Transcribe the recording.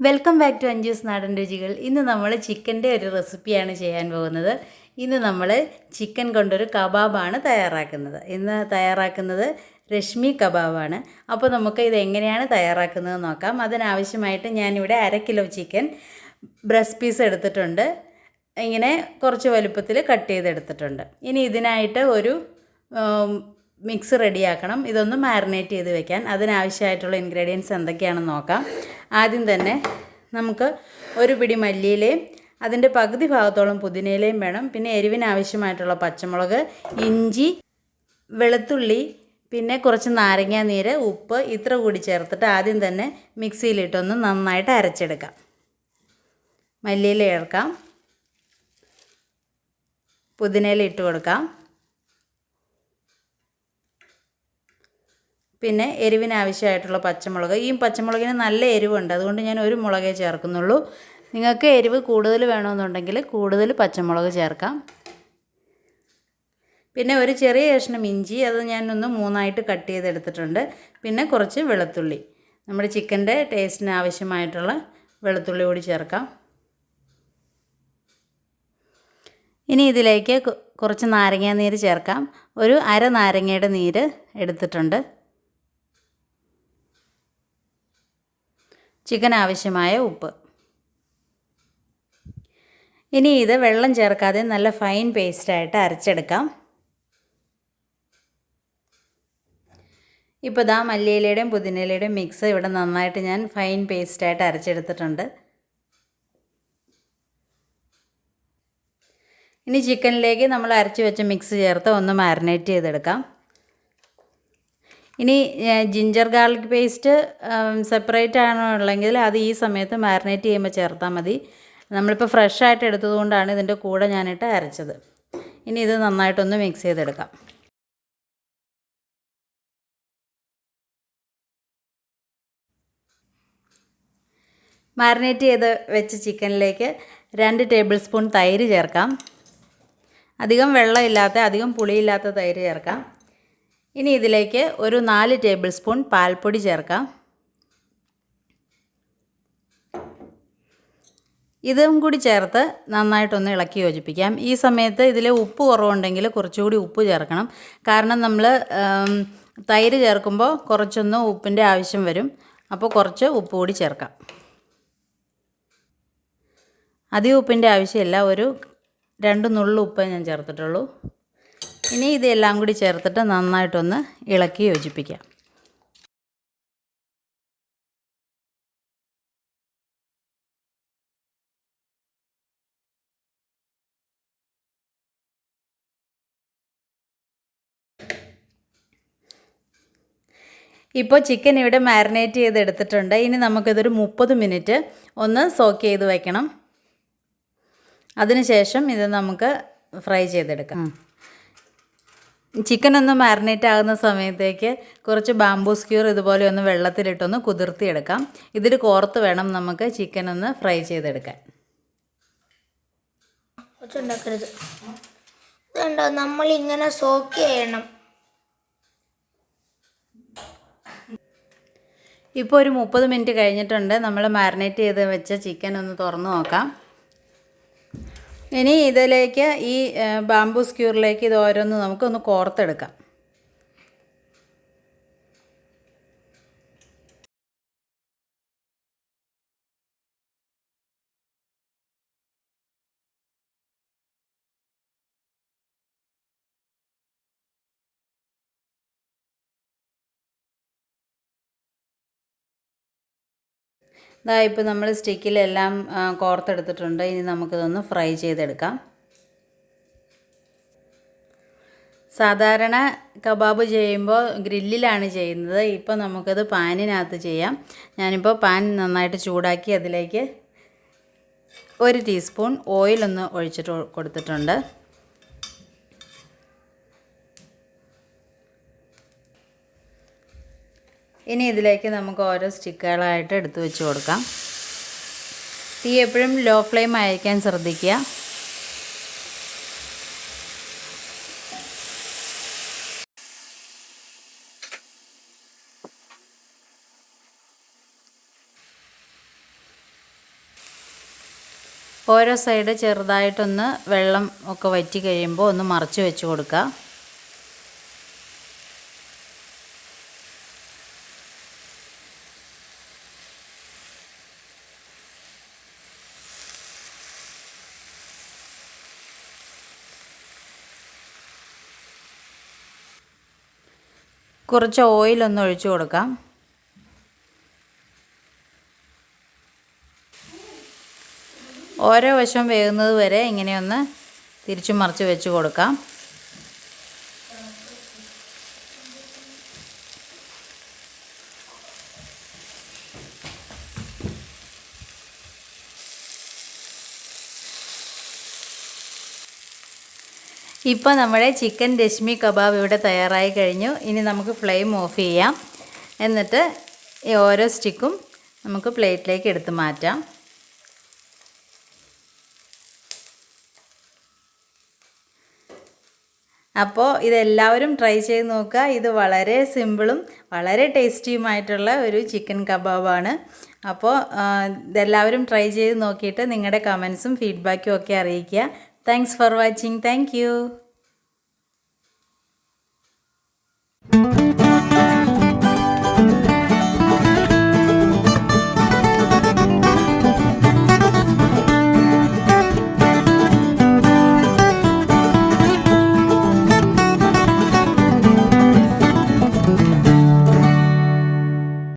Welcome back to Anju's നാടൻ രുചികൾ. ഇന്ന് നമ്മൾ ചിക്കൻ്റെ ഒരു റെസിപ്പിയാണ് ചെയ്യാൻ പോകുന്നത്. ഇന്ന് നമ്മൾ ചിക്കൻ കൊണ്ടൊരു കബാബാണ് തയ്യാറാക്കുന്നത്. ഇന്ന് തയ്യാറാക്കുന്നത് രശ്മി കബാബാണ്. അപ്പോൾ നമുക്ക് ഇത് എങ്ങനെയാണ് തയ്യാറാക്കുന്നത് നോക്കാം. അതിനാവശ്യമായിട്ട് ഞാനിവിടെ 1/2 കിലോ ചിക്കൻ ബ്രസ്റ്റ് പീസ് എടുത്തിട്ടുണ്ട്. ഇങ്ങനെ കുറച്ച് വലുപ്പത്തിൽ കട്ട് ചെയ്തെടുത്തിട്ടുണ്ട്. ഇനി ഇതിനായിട്ട് ഒരു മിക്സ് റെഡിയാക്കണം. ഇതൊന്ന് മാരിനേറ്റ് ചെയ്ത് വെക്കാൻ. അതിനാവശ്യമായിട്ടുള്ള ഇൻഗ്രീഡിയൻസ് എന്തൊക്കെയാണെന്ന് നോക്കാം. ആദ്യം തന്നെ നമുക്ക് ഒരു പിടി മല്ലിയിലയും അതിൻ്റെ പകുതി ഭാഗത്തോളം പുതിനയിലയും വേണം. പിന്നെ എരിവിനാവശ്യമായിട്ടുള്ള പച്ചമുളക്, ഇഞ്ചി, വെളുത്തുള്ളി, പിന്നെ കുറച്ച് നാരങ്ങാ നീര്, ഉപ്പ് ഇത്ര കൂടി ചേർത്തിട്ട് ആദ്യം തന്നെ മിക്സിയിലിട്ടൊന്ന് നന്നായിട്ട് അരച്ചെടുക്കാം. മല്ലിയില ചേർക്കാം, പുതിനയില ഇട്ട് കൊടുക്കാം. പിന്നെ എരിവിനാവശ്യമായിട്ടുള്ള പച്ചമുളക്. ഈ പച്ചമുളകിന് നല്ല എരിവുണ്ട്, അതുകൊണ്ട് ഞാൻ ഒരു മുളകേ ചേർക്കുന്നുള്ളൂ. നിങ്ങൾക്ക് എരിവ് കൂടുതൽ വേണമെന്നുണ്ടെങ്കിൽ കൂടുതൽ പച്ചമുളക് ചേർക്കാം. പിന്നെ ഒരു ചെറിയ കഷ്ണം ഇഞ്ചി, അത് ഞാനൊന്ന് 3ആയിട്ട് കട്ട് ചെയ്തെടുത്തിട്ടുണ്ട്. പിന്നെ കുറച്ച് വെളുത്തുള്ളി, നമ്മുടെ ചിക്കൻ്റെ ടേസ്റ്റിന് ആവശ്യമായിട്ടുള്ള വെളുത്തുള്ളി കൂടി ചേർക്കാം. ഇനി ഇതിലേക്ക് കുറച്ച് നാരങ്ങാ നീര് ചേർക്കാം. ഒരു അര നാരങ്ങയുടെ നീര് എടുത്തിട്ടുണ്ട്. ചിക്കൻ ആവശ്യമായ ഉപ്പ്. ഇനി ഇത് വെള്ളം ചേർക്കാതെ നല്ല ഫൈൻ പേസ്റ്റായിട്ട് അരച്ചെടുക്കാം. ഇപ്പോൾ ദാ മല്ലിയിലയുടെയും പുതിനയിലയുടെയും മിക്സ് ഇവിടെ നന്നായിട്ട് ഞാൻ ഫൈൻ പേസ്റ്റായിട്ട് അരച്ചെടുത്തിട്ടുണ്ട്. ഇനി ചിക്കനിലേക്ക് നമ്മൾ അരച്ച് വെച്ച മിക്സ് ചേർത്ത് ഒന്ന് മാരിനേറ്റ് ചെയ്തെടുക്കാം. ഇനി ജിഞ്ചർ ഗാർലിക് പേസ്റ്റ് സെപ്പറേറ്റ് ആണോ ഉള്ളെങ്കിൽ അത് ഈ സമയത്ത് മാരിനേറ്റ് ചെയ്യുമ്പോൾ ചേർത്താൽ മതി. നമ്മളിപ്പോൾ ഫ്രഷായിട്ട് എടുത്തതുകൊണ്ടാണ് ഇതിൻ്റെ കൂടെ ഞാനിട്ട് അരച്ചത്. ഇനി ഇത് നന്നായിട്ടൊന്ന് മിക്സ് ചെയ്തെടുക്കാം. മാരിനേറ്റ് ചെയ്ത് വെച്ച ചിക്കനിലേക്ക് 2 ടേബിൾ സ്പൂൺ തൈര് ചേർക്കാം. അധികം വെള്ളമില്ലാത്ത, അധികം പുളിയില്ലാത്ത തൈര് ചേർക്കാം. ഇനി ഇതിലേക്ക് ഒരു 4 ടേബിൾ സ്പൂൺ പാൽപ്പൊടി ചേർക്കാം. ഇതും കൂടി ചേർത്ത് നന്നായിട്ടൊന്ന് ഇളക്കി യോജിപ്പിക്കാം. ഈ സമയത്ത് ഇതിൽ ഉപ്പ് കുറവുണ്ടെങ്കിൽ കുറച്ചുകൂടി ഉപ്പ് ചേർക്കണം. കാരണം നമ്മൾ തൈര് ചേർക്കുമ്പോൾ കുറച്ചൊന്ന് ഉപ്പിൻ്റെ ആവശ്യം വരും. അപ്പോൾ കുറച്ച് ഉപ്പ് കൂടി ചേർക്കാം. അധികം ഉപ്പിൻ്റെ ആവശ്യമില്ല, ഒരു 2 നുള്ളു ഉപ്പേ ഞാൻ ചേർത്തിട്ടുള്ളൂ. ഇനി ഇതെല്ലാം കൂടി ചേർത്തിട്ട് നന്നായിട്ടൊന്ന് ഇളക്കി യോജിപ്പിക്കാം. ഇപ്പോൾ ചിക്കൻ ഇവിടെ മാരിനേറ്റ് ചെയ്തെടുത്തിട്ടുണ്ട്. ഇനി നമുക്കിതൊരു 30 മിനിറ്റ് ഒന്ന് സോക്ക് ചെയ്ത് വയ്ക്കണം. അതിനുശേഷം ഇത് നമുക്ക് ഫ്രൈ ചെയ്തെടുക്കാം. ചിക്കൻ ഒന്ന് മാരിനേറ്റ് ആകുന്ന സമയത്തേക്ക് കുറച്ച് ബാംബൂ സ്ക്യൂർ ഇതുപോലെ ഒന്ന് വെള്ളത്തിലിട്ടൊന്ന് കുതിർത്തിയെടുക്കാം. ഇതിൽ കോർത്ത് വേണം നമുക്ക് ചിക്കൻ ഒന്ന് ഫ്രൈ ചെയ്തെടുക്കാൻ. നമ്മളിങ്ങനെ സോക്ക് ചെയ്യണം. ഇപ്പോൾ ഒരു 30 മിനിറ്റ് കഴിഞ്ഞിട്ടുണ്ട്. നമ്മൾ മാരിനേറ്റ് ചെയ്ത് വെച്ച ചിക്കൻ ഒന്ന് തുറന്ന് നോക്കാം. ഇനി ഇതിലേക്ക് ഈ ബാംബൂ സ്ക്യൂറിലേക്ക് ഇത് ഓരോന്ന് നമുക്കൊന്ന് കോർത്തെടുക്കാം. ഇതാ ഇപ്പോൾ നമ്മൾ സ്റ്റിക്കിലെല്ലാം കോർത്തെടുത്തിട്ടുണ്ട്. ഇനി നമുക്കിതൊന്ന് ഫ്രൈ ചെയ്തെടുക്കാം. സാധാരണ കബാബ് ചെയ്യുമ്പോൾ ഗ്രില്ലിലാണ് ചെയ്യുന്നത്. ഇപ്പോൾ നമുക്കത് പാനിനകത്ത് ചെയ്യാം. ഞാനിപ്പോൾ പാൻ നന്നായിട്ട് ചൂടാക്കി അതിലേക്ക് 1 ടീസ്പൂൺ ഓയിലൊന്ന് ഒഴിച്ചിട്ട് കൊടുത്തിട്ടുണ്ട്. ഇനി ഇതിലേക്ക് നമുക്ക് ഓരോ സ്റ്റിക്കുകളായിട്ട് എടുത്ത് വെച്ച് കൊടുക്കാം. തീ എപ്പോഴും ലോ ഫ്ലെയിം ആയിരിക്കാൻ ശ്രദ്ധിക്കുക. ഓരോ സൈഡ് ചെറുതായിട്ടൊന്ന് വെള്ളം ഒക്കെ വറ്റി കഴിയുമ്പോൾ ഒന്ന് മറിച്ച് വെച്ച് കൊടുക്കുക. കുറച്ച് ഓയിലൊന്ന് ഒഴിച്ചു കൊടുക്കാം. ഓരോ വശം വേകുന്നത് വരെ ഇങ്ങനെയൊന്ന് തിരിച്ചു മറിച്ച് വെച്ച് കൊടുക്കാം. ഇപ്പോൾ നമ്മുടെ ചിക്കൻ രശ്മി കബാബ് ഇവിടെ തയ്യാറായി കഴിഞ്ഞു. ഇനി നമുക്ക് ഫ്ലെയിം ഓഫ് ചെയ്യാം. എന്നിട്ട് ഈ ഓരോ സ്റ്റിക്കും നമുക്ക് പ്ലേറ്റിലേക്ക് എടുത്ത് മാറ്റാം. അപ്പോൾ ഇതെല്ലാവരും ട്രൈ ചെയ്ത് നോക്കുക. ഇത് വളരെ സിമ്പിളും വളരെ ടേസ്റ്റിയുമായിട്ടുള്ള ഒരു ചിക്കൻ കബാബാണ്. അപ്പോൾ ഇതെല്ലാവരും ട്രൈ ചെയ്ത് നോക്കിയിട്ട് നിങ്ങളുടെ കമൻസും ഫീഡ്ബാക്കും ഒക്കെ അറിയിക്കുക. Thanks for watching. Thank you.